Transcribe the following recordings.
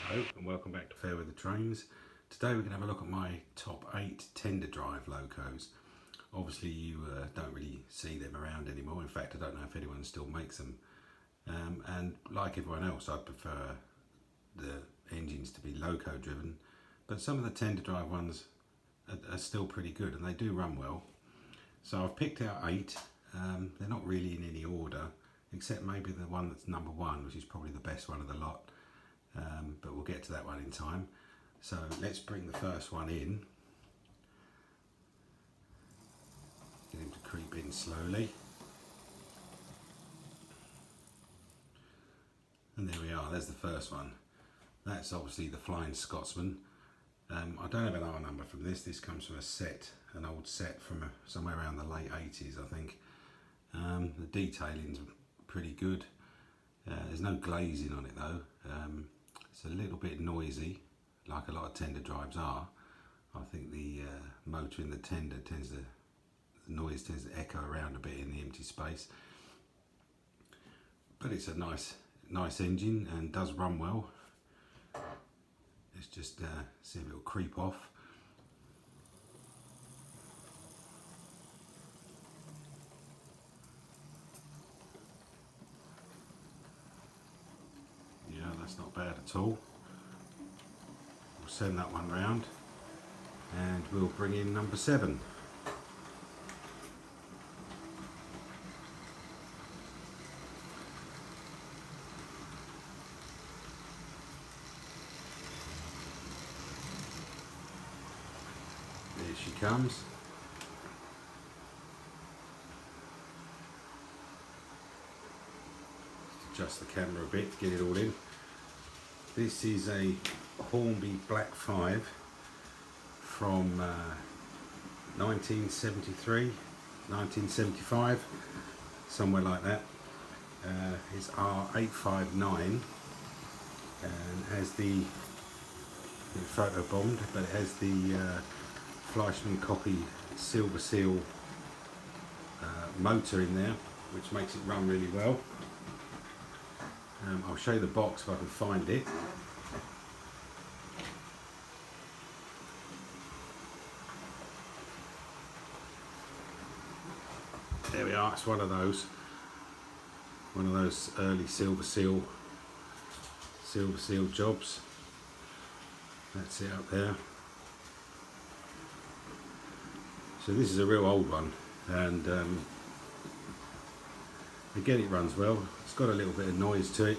Hello and welcome back to Fair Weather Trains. Today we're going to have a look at my top 8 tender drive Locos. Obviously you don't really see them around anymore. In fact, I don't know if anyone still makes them. And like everyone else, I prefer the engines to be Loco driven. But some of the tender drive ones are still pretty good and they do run well. So I've picked out 8. They're not really in any order, except maybe the one that's number 1, which is probably the best one of the lot. But we'll get to that one in time. So let's bring the first one in. Get him to creep in slowly. And there we are, there's the first one. That's obviously the Flying Scotsman. I don't have an R number from this. This comes from a set, an old set from somewhere around the late 80s, I think. The detailing's pretty good. There's no glazing on it though. It's a little bit noisy, like a lot of tender drives are. I think the motor in the tender the noise tends to echo around a bit in the empty space. But it's a nice engine and does run well. Let's just see if it'll creep off. Yeah, that's not bad at all. We'll send that one round and we'll bring in number 7. There she comes. Adjust the camera a bit to get it all in. This is a Hornby Black 5 from 1973, 1975, somewhere like that. It's R859 and has the photo bombed, but it has the Fleischmann copy silver seal motor in there, which makes it run really well. I'll show you the box if I can find it. There we are, it's one of those early silver seal jobs. That's it up there. So this is a real old one, and again it runs well. It's got a little bit of noise to it,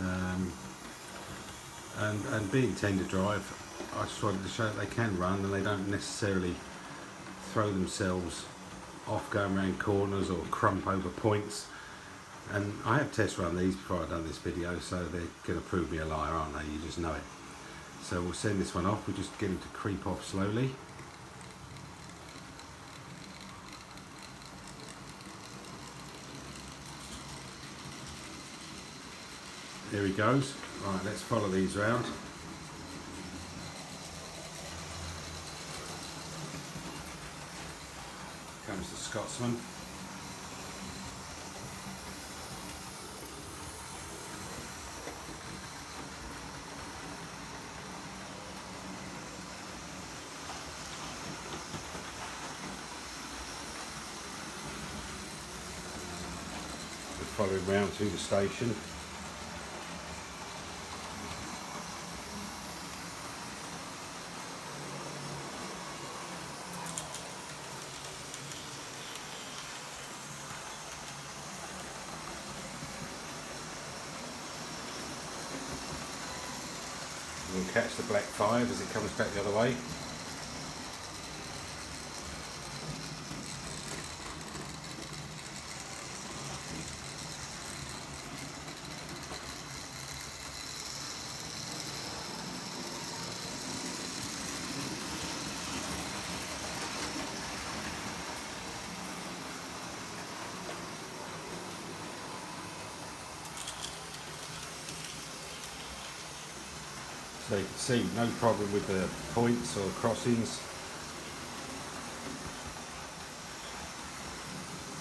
and being tender drive, I just wanted to show that they can run and they don't necessarily throw themselves off going around corners or crump over points. And I have test run these before I've done this video, so they're going to prove me a liar, aren't they? You just know it. So we'll send this one off. We'll just get him to creep off slowly. There he goes. Right, let's follow these round. Comes the Scotsman. We'll follow him round to the station. We'll catch the Black 5 as it comes back the other way. So you can see no problem with the points or crossings.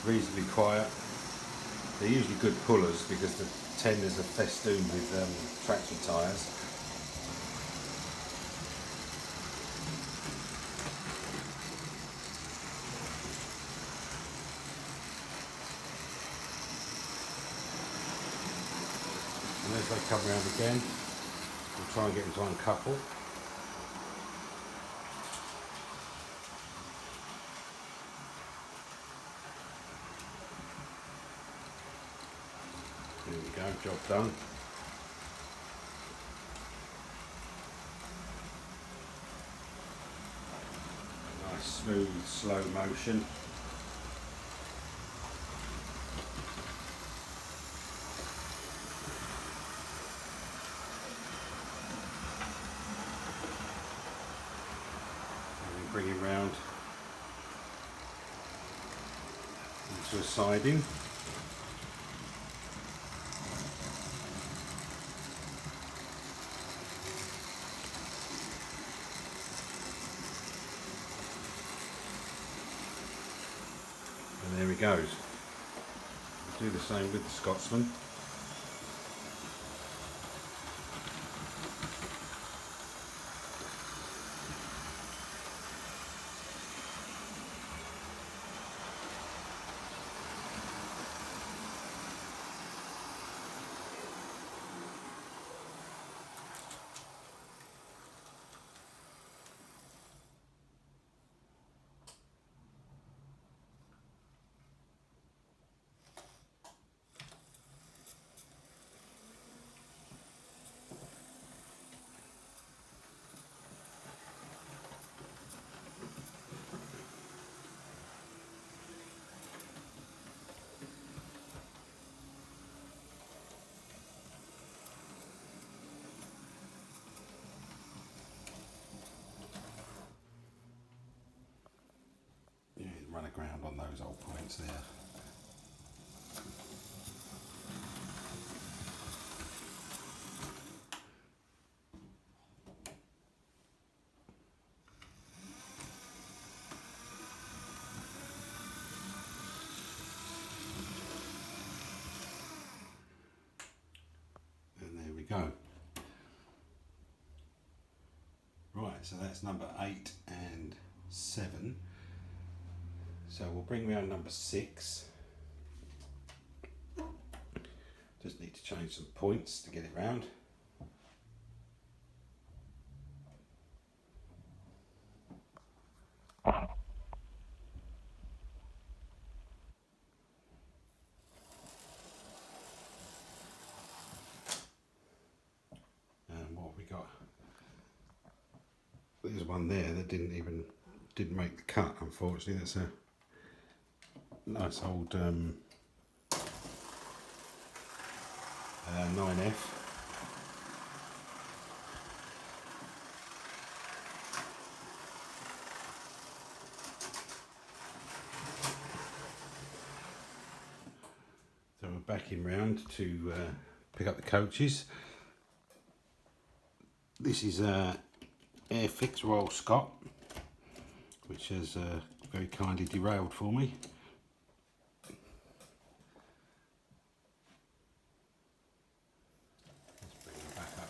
Reasonably quiet. They're usually good pullers because the tenders are festooned with traction tyres. And as they come round again, we'll try and get them to uncouple. There we go, job done. Nice smooth, slow motion. And bring it round into a siding. And there he goes. We'll do the same with the Scotsman. Run aground on those old points there. And there we go. Right, so that's number 8 and 7. So we'll bring round number 6. Just need to change some points to get it round. And what have we got? There's one there that didn't make the cut, unfortunately. That's a nice old 9F. So we're backing round to pick up the coaches. This is Airfix Royal Scot, which has very kindly derailed for me. Let's bring them back up,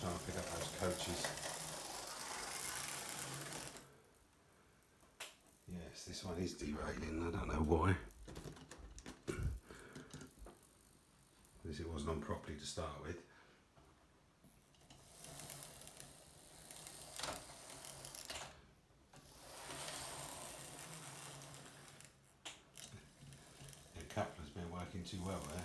try and pick up those coaches. Yes, this one is derailing, I don't know why. Because it wasn't on properly to start with. Coupler's been working too well there.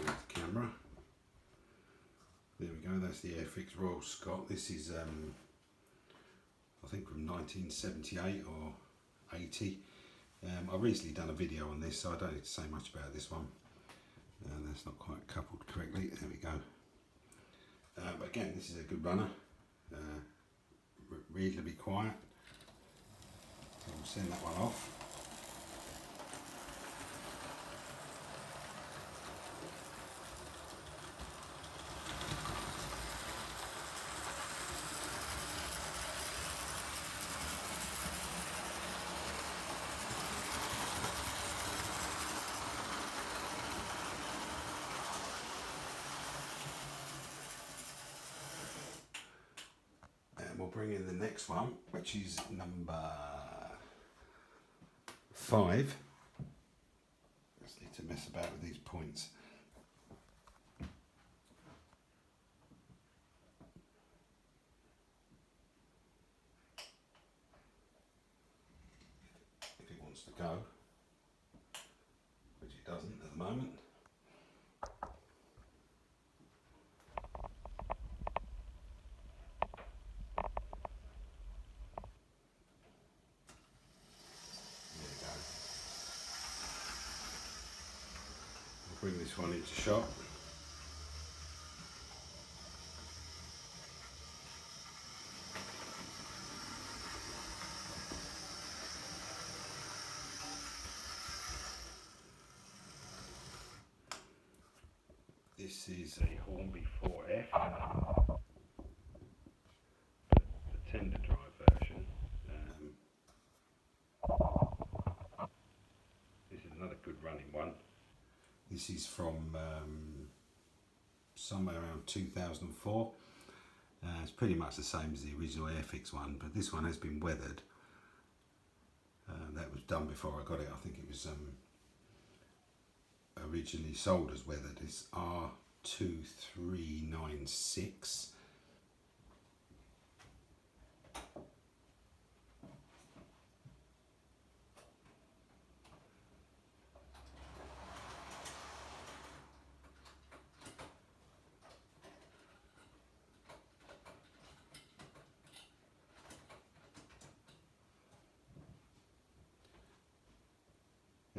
The camera. There we go, that's the Airfix Royal Scot. This is I think from 1978 or 80. I've recently done a video on this, so I don't need to say much about this one. That's not quite coupled correctly. There we go. But again, this is a good runner. Reasonably quiet. So we'll send that one off. bring in the next one, which is number 5. Just need to mess about with these points. If it wants to go, which it doesn't at the moment. Bring this one into shot. This is a Hornby 4F, the tender drive version. This is another good running one. This is from somewhere around 2004. It's pretty much the same as the original Airfix one, but this one has been weathered. That was done before I got it. I think it was originally sold as weathered. It's R2396.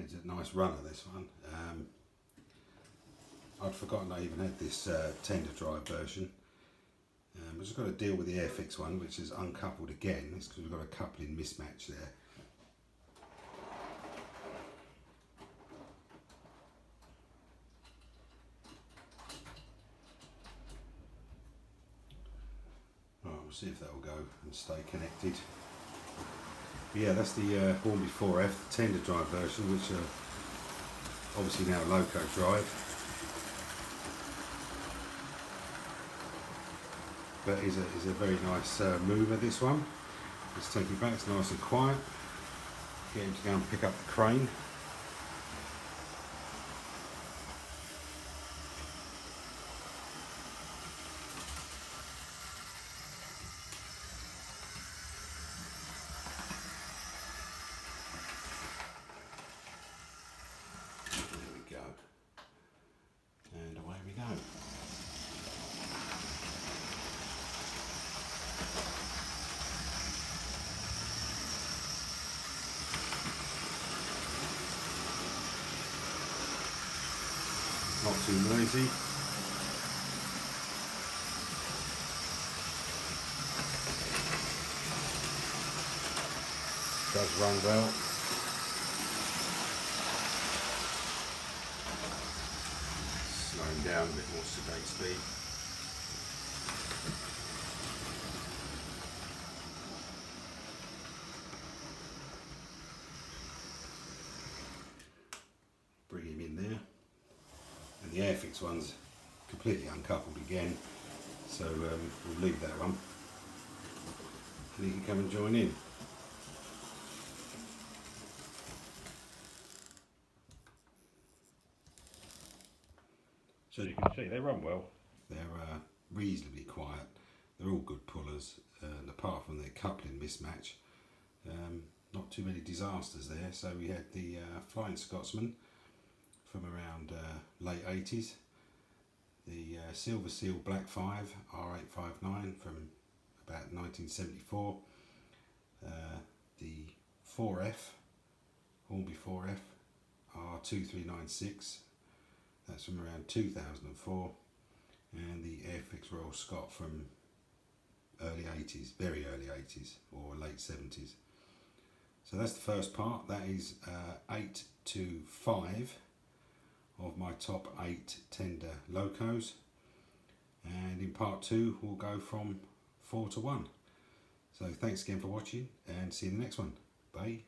It's a nice runner, this one. I'd forgotten I even had this tender drive version. I've just got to deal with the Airfix one, which is uncoupled again. It's because we've got a coupling mismatch there. Right, we'll see if that will go and stay connected. But yeah, that's the Hornby 4F tender drive version, which are obviously now Locos drive. But is a very nice mover, this one. Let's take it back, it's nice and quiet. Get him to go and pick up the crane. And away we go. Not too noisy. Does run well. Slowing down a bit more sedate speed. Bring him in there. And the Airfix one's completely uncoupled again, so we'll leave that one. And he can come and join in. So you can see they run well. They're reasonably quiet. They're all good pullers, and apart from their coupling mismatch, not too many disasters there. So we had the Flying Scotsman from around late 80s, the Silver Seal Black 5 R859 from about 1974, the 4F, Hornby 4F R2396, that's from around 2004, and the Airfix Royal Scot from early 80s, very early 80s or late 70s. So that's the first part. That is 8 to 5 of my top 8 tender Locos, and in part 2 we'll go from 4 to 1. So thanks again for watching, and see you in the next one. Bye.